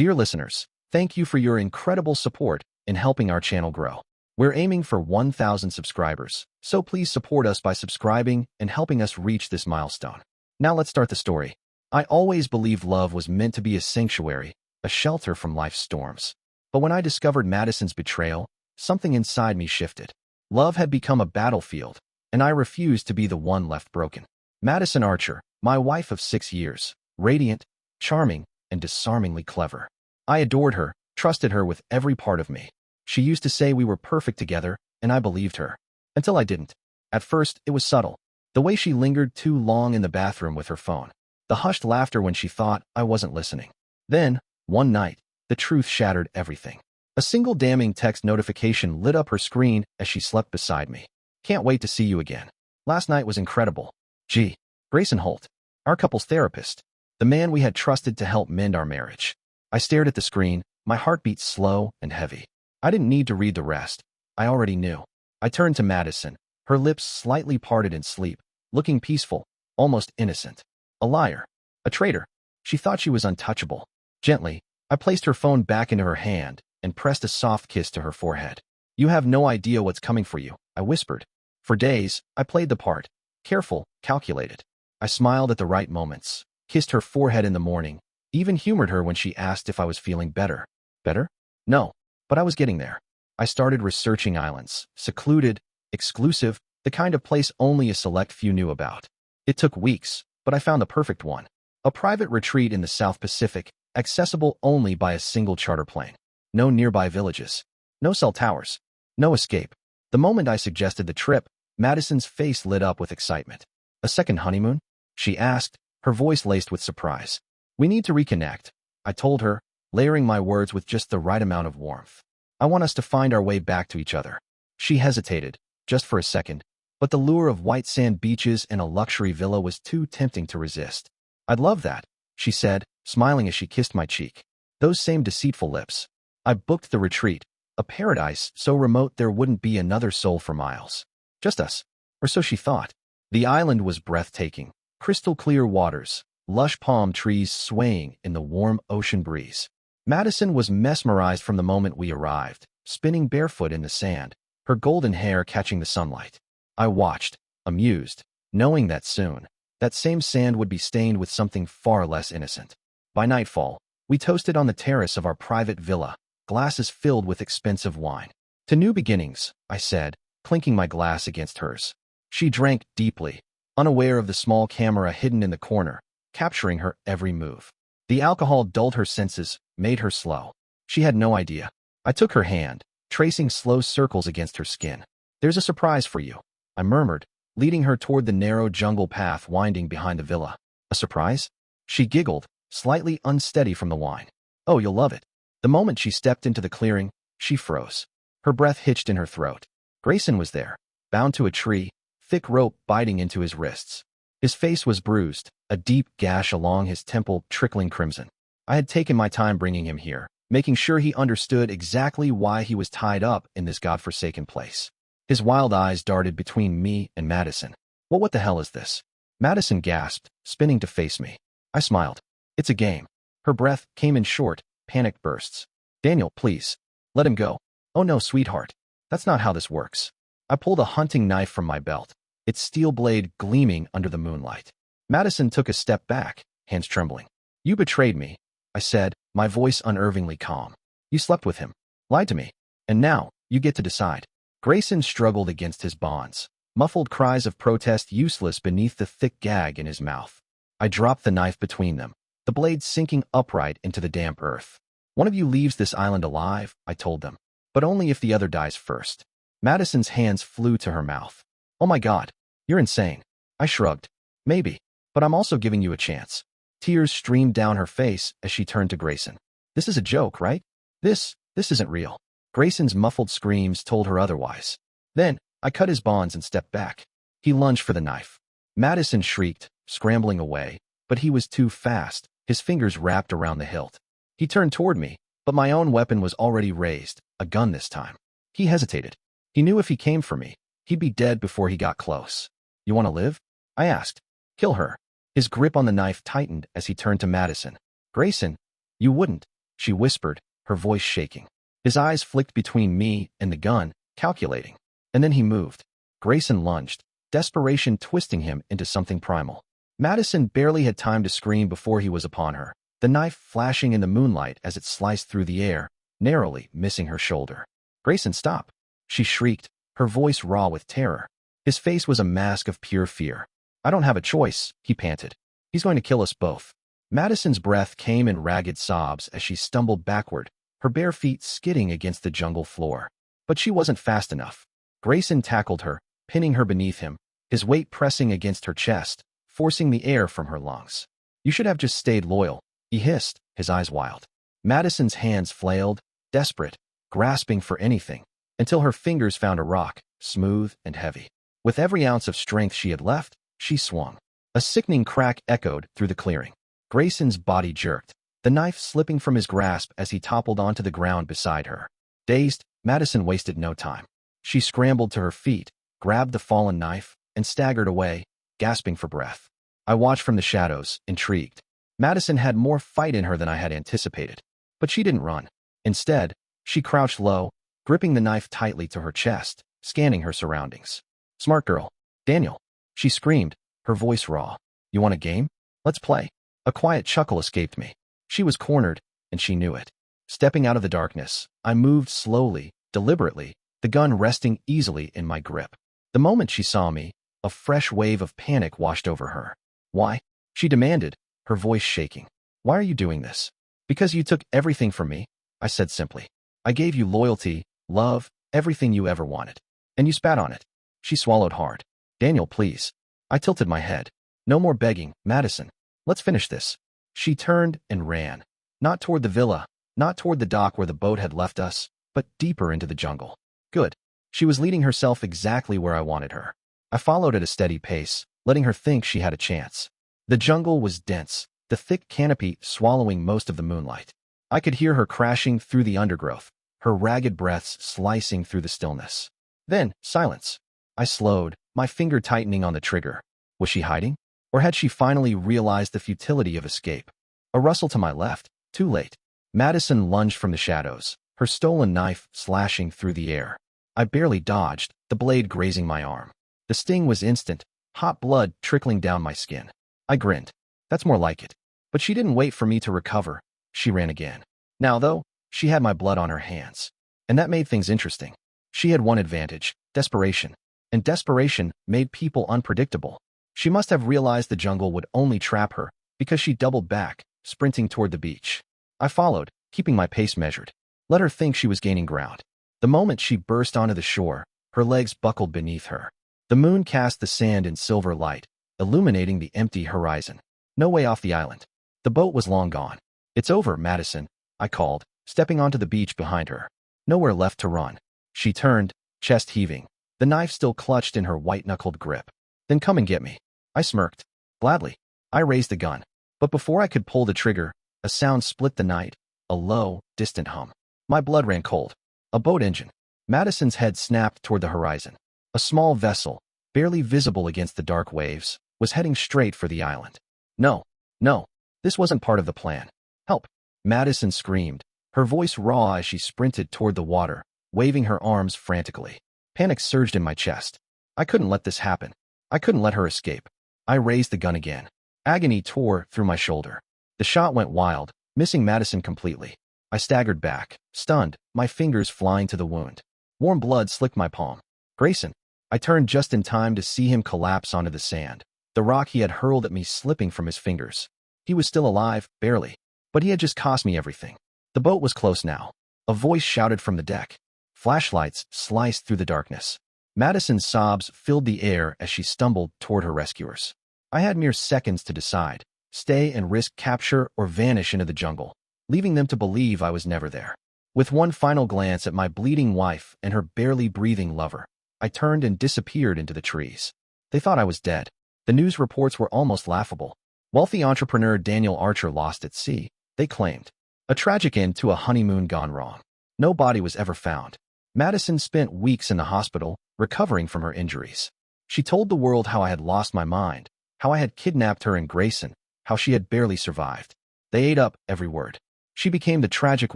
Dear listeners, thank you for your incredible support in helping our channel grow. We're aiming for 1,000 subscribers, so please support us by subscribing and helping us reach this milestone. Now let's start the story. I always believed love was meant to be a sanctuary, a shelter from life's storms. But when I discovered Madison's betrayal, something inside me shifted. Love had become a battlefield, and I refused to be the one left broken. Madison Archer, my wife of 6 years, radiant, charming, and disarmingly clever. I adored her, trusted her with every part of me. She used to say we were perfect together, and I believed her. Until I didn't. At first, it was subtle. The way she lingered too long in the bathroom with her phone. The hushed laughter when she thought I wasn't listening. Then, one night, the truth shattered everything. A single damning text notification lit up her screen as she slept beside me. Can't wait to see you again. Last night was incredible. Gee. Grayson Holt, our couple's therapist. The man we had trusted to help mend our marriage. I stared at the screen, my heartbeat slow and heavy. I didn't need to read the rest. I already knew. I turned to Madison, her lips slightly parted in sleep, looking peaceful, almost innocent. A liar. A traitor. She thought she was untouchable. Gently, I placed her phone back into her hand and pressed a soft kiss to her forehead. You have no idea what's coming for you, I whispered. For days, I played the part. Careful, calculated. I smiled at the right moments, kissed her forehead in the morning, even humored her when she asked if I was feeling better. Better? No, but I was getting there. I started researching islands, secluded, exclusive, the kind of place only a select few knew about. It took weeks, but I found the perfect one. A private retreat in the South Pacific, accessible only by a single charter plane. No nearby villages. No cell towers. No escape. The moment I suggested the trip, Madison's face lit up with excitement. A second honeymoon? She asked, her voice laced with surprise. We need to reconnect, I told her, layering my words with just the right amount of warmth. I want us to find our way back to each other. She hesitated, just for a second, but the lure of white sand beaches and a luxury villa was too tempting to resist. I'd love that, she said, smiling as she kissed my cheek. Those same deceitful lips. I booked the retreat, a paradise so remote there wouldn't be another soul for miles. Just us. Or so she thought. The island was breathtaking. Crystal clear waters, lush palm trees swaying in the warm ocean breeze. Madison was mesmerized from the moment we arrived, spinning barefoot in the sand, her golden hair catching the sunlight. I watched, amused, knowing that soon, that same sand would be stained with something far less innocent. By nightfall, we toasted on the terrace of our private villa, glasses filled with expensive wine. To new beginnings, I said, clinking my glass against hers. She drank deeply, unaware of the small camera hidden in the corner, capturing her every move. The alcohol dulled her senses, made her slow. She had no idea. I took her hand, tracing slow circles against her skin. There's a surprise for you, I murmured, leading her toward the narrow jungle path winding behind the villa. A surprise? She giggled, slightly unsteady from the wine. Oh, you'll love it. The moment she stepped into the clearing, she froze. Her breath hitched in her throat. Grayson was there, bound to a tree, thick rope biting into his wrists. His face was bruised, a deep gash along his temple trickling crimson. I had taken my time bringing him here, making sure he understood exactly why he was tied up in this godforsaken place. His wild eyes darted between me and Madison. Well, what the hell is this? Madison gasped, spinning to face me. I smiled. It's a game. Her breath came in short, panicked bursts. Daniel, please. Let him go. Oh no, sweetheart. That's not how this works. I pulled a hunting knife from my belt, its steel blade gleaming under the moonlight. Madison took a step back, hands trembling. You betrayed me, I said, my voice unnervingly calm. You slept with him, lied to me, and now, you get to decide. Grayson struggled against his bonds, muffled cries of protest useless beneath the thick gag in his mouth. I dropped the knife between them, the blade sinking upright into the damp earth. One of you leaves this island alive, I told them, but only if the other dies first. Madison's hands flew to her mouth. Oh my God, you're insane. I shrugged. Maybe, but I'm also giving you a chance. Tears streamed down her face as she turned to Grayson. This is a joke, right? This isn't real. Grayson's muffled screams told her otherwise. Then, I cut his bonds and stepped back. He lunged for the knife. Madison shrieked, scrambling away, but he was too fast, his fingers wrapped around the hilt. He turned toward me, but my own weapon was already raised, a gun this time. He hesitated. He knew if he came for me, he'd be dead before he got close. You want to live? I asked. Kill her. His grip on the knife tightened as he turned to Madison. Grayson, you wouldn't. she whispered, her voice shaking. His eyes flicked between me and the gun, calculating. And then he moved. Grayson lunged, desperation twisting him into something primal. Madison barely had time to scream before he was upon her, the knife flashing in the moonlight as it sliced through the air, narrowly missing her shoulder. "Grayson, stop!" she shrieked, her voice raw with terror. His face was a mask of pure fear. "I don't have a choice," he panted. "He's going to kill us both." Madison's breath came in ragged sobs as she stumbled backward, her bare feet skidding against the jungle floor. But she wasn't fast enough. Grayson tackled her, pinning her beneath him, his weight pressing against her chest, forcing the air from her lungs. "You should have just stayed loyal," he hissed, his eyes wild. Madison's hands flailed, desperate, grasping for anything, until her fingers found a rock, smooth and heavy. With every ounce of strength she had left, she swung. A sickening crack echoed through the clearing. Grayson's body jerked, the knife slipping from his grasp as he toppled onto the ground beside her. Dazed, Madison wasted no time. She scrambled to her feet, grabbed the fallen knife, and staggered away, gasping for breath. I watched from the shadows, intrigued. Madison had more fight in her than I had anticipated. But she didn't run. Instead, she crouched low, gripping the knife tightly to her chest, scanning her surroundings. "Smart girl. Daniel," she screamed, her voice raw. "You want a game? Let's play." A quiet chuckle escaped me. She was cornered, and she knew it. Stepping out of the darkness, I moved slowly, deliberately, the gun resting easily in my grip. The moment she saw me, a fresh wave of panic washed over her. "Why?" she demanded, her voice shaking. "Why are you doing this?" "Because you took everything from me," I said simply. "I gave you loyalty, love, everything you ever wanted. And you spat on it." She swallowed hard. "Daniel, please." I tilted my head. "No more begging, Madison. Let's finish this." She turned and ran. Not toward the villa, not toward the dock where the boat had left us, but deeper into the jungle. Good. She was leading herself exactly where I wanted her. I followed at a steady pace, letting her think she had a chance. The jungle was dense, the thick canopy swallowing most of the moonlight. I could hear her crashing through the undergrowth, her ragged breaths slicing through the stillness. Then, silence. I slowed, my finger tightening on the trigger. Was she hiding? Or had she finally realized the futility of escape? A rustle to my left. Too late. Madison lunged from the shadows, her stolen knife slashing through the air. I barely dodged, the blade grazing my arm. The sting was instant, hot blood trickling down my skin. I grinned. That's more like it. But she didn't wait for me to recover. She ran again. Now, though, she had my blood on her hands. And that made things interesting. She had one advantage: desperation. And desperation made people unpredictable. She must have realized the jungle would only trap her, because she doubled back, sprinting toward the beach. I followed, keeping my pace measured. Let her think she was gaining ground. The moment she burst onto the shore, her legs buckled beneath her. The moon cast the sand in silver light, illuminating the empty horizon. No way off the island. The boat was long gone. "It's over, Madison," I called, stepping onto the beach behind her. Nowhere left to run. She turned, chest heaving, the knife still clutched in her white-knuckled grip. "Then come and get me." I smirked. "Gladly." I raised the gun. But before I could pull the trigger, a sound split the night, a low, distant hum. My blood ran cold. A boat engine. Madison's head snapped toward the horizon. A small vessel, barely visible against the dark waves, was heading straight for the island. No, no, this wasn't part of the plan. "Help!" Madison screamed, her voice raw as she sprinted toward the water, waving her arms frantically. Panic surged in my chest. I couldn't let this happen. I couldn't let her escape. I raised the gun again. Agony tore through my shoulder. The shot went wild, missing Madison completely. I staggered back, stunned, my fingers flying to the wound. Warm blood slicked my palm. "Grayson." I turned just in time to see him collapse onto the sand, the rock he had hurled at me slipping from his fingers. He was still alive, barely, but he had just cost me everything. The boat was close now. A voice shouted from the deck. Flashlights sliced through the darkness. Madison's sobs filled the air as she stumbled toward her rescuers. I had mere seconds to decide: stay and risk capture or vanish into the jungle, leaving them to believe I was never there. With one final glance at my bleeding wife and her barely breathing lover, I turned and disappeared into the trees. They thought I was dead. The news reports were almost laughable. Wealthy entrepreneur Daniel Archer lost at sea, they claimed. A tragic end to a honeymoon gone wrong. No body was ever found. Madison spent weeks in the hospital, recovering from her injuries. She told the world how I had lost my mind, how I had kidnapped her and Grayson, how she had barely survived. They ate up every word. She became the tragic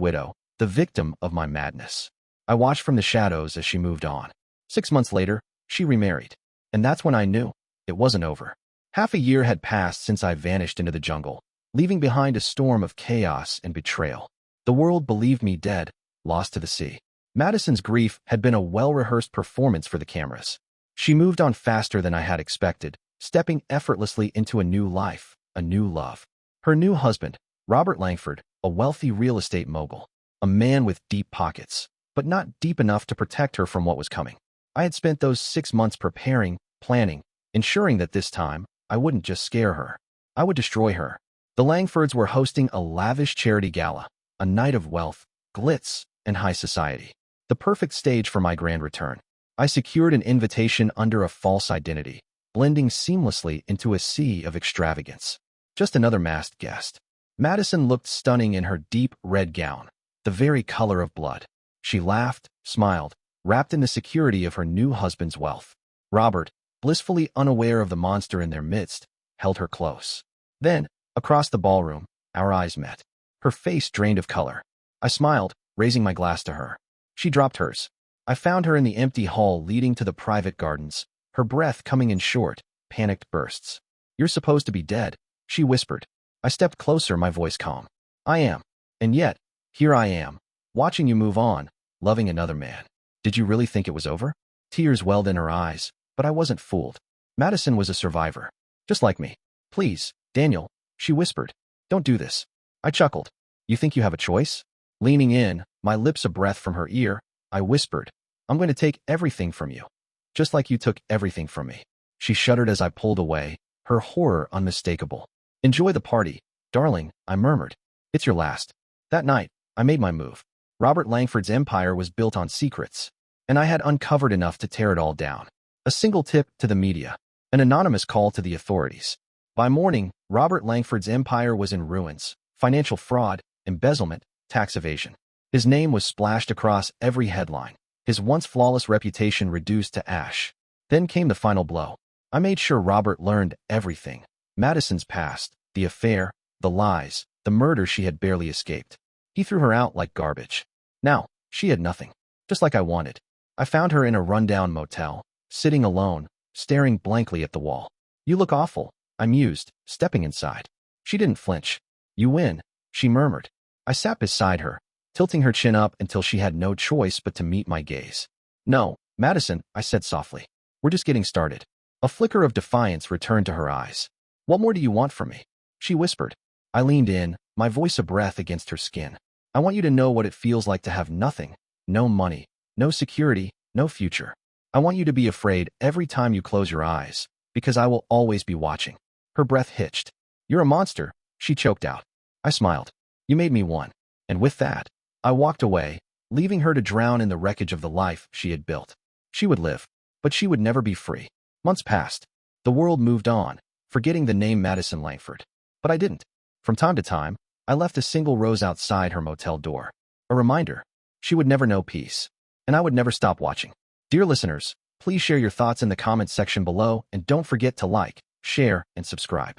widow, the victim of my madness. I watched from the shadows as she moved on. 6 months later, she remarried. And that's when I knew it wasn't over. Half a year had passed since I vanished into the jungle, leaving behind a storm of chaos and betrayal. The world believed me dead, lost to the sea. Madison's grief had been a well-rehearsed performance for the cameras. She moved on faster than I had expected, stepping effortlessly into a new life, a new love. Her new husband, Robert Langford, a wealthy real estate mogul, a man with deep pockets, but not deep enough to protect her from what was coming. I had spent those 6 months preparing, planning, ensuring that this time, I wouldn't just scare her. I would destroy her. The Langfords were hosting a lavish charity gala, a night of wealth, glitz, and high society. The perfect stage for my grand return. I secured an invitation under a false identity, blending seamlessly into a sea of extravagance. Just another masked guest. Madison looked stunning in her deep red gown, the very color of blood. She laughed, smiled, wrapped in the security of her new husband's wealth. Robert, blissfully unaware of the monster in their midst, held her close. Then, across the ballroom, our eyes met. Her face drained of color. I smiled, raising my glass to her. She dropped hers. I found her in the empty hall leading to the private gardens, her breath coming in short, panicked bursts. "You're supposed to be dead," she whispered. I stepped closer, my voice calm. "I am. And yet, here I am, watching you move on, loving another man. Did you really think it was over?" Tears welled in her eyes, but I wasn't fooled. Madison was a survivor, just like me. "Please, Daniel," she whispered. "Don't do this." I chuckled. "You think you have a choice?" Leaning in, my lips a breath from her ear, I whispered, "I'm going to take everything from you, just like you took everything from me." She shuddered as I pulled away, her horror unmistakable. "Enjoy the party, darling," I murmured. "It's your last." That night, I made my move. Robert Langford's empire was built on secrets, and I had uncovered enough to tear it all down. A single tip to the media, an anonymous call to the authorities. By morning, Robert Langford's empire was in ruins: financial fraud, embezzlement, tax evasion. His name was splashed across every headline, his once flawless reputation reduced to ash. Then came the final blow. I made sure Robert learned everything: Madison's past, the affair, the lies, the murder she had barely escaped. He threw her out like garbage. Now, she had nothing, just like I wanted. I found her in a rundown motel, sitting alone, staring blankly at the wall. "You look awful," I mused, stepping inside. She didn't flinch. "You win," she murmured. I sat beside her, tilting her chin up until she had no choice but to meet my gaze. "No, Madison," I said softly. "We're just getting started." A flicker of defiance returned to her eyes. "What more do you want from me?" she whispered. I leaned in, my voice a breath against her skin. "I want you to know what it feels like to have nothing, no money, no security, no future. I want you to be afraid every time you close your eyes, because I will always be watching." Her breath hitched. "You're a monster," she choked out. I smiled. "You made me one." And with that, I walked away, leaving her to drown in the wreckage of the life she had built. She would live, but she would never be free. Months passed. The world moved on, forgetting the name Madison Langford. But I didn't. From time to time, I left a single rose outside her motel door. A reminder. She would never know peace. And I would never stop watching. Dear listeners, please share your thoughts in the comments section below and don't forget to like, share, and subscribe.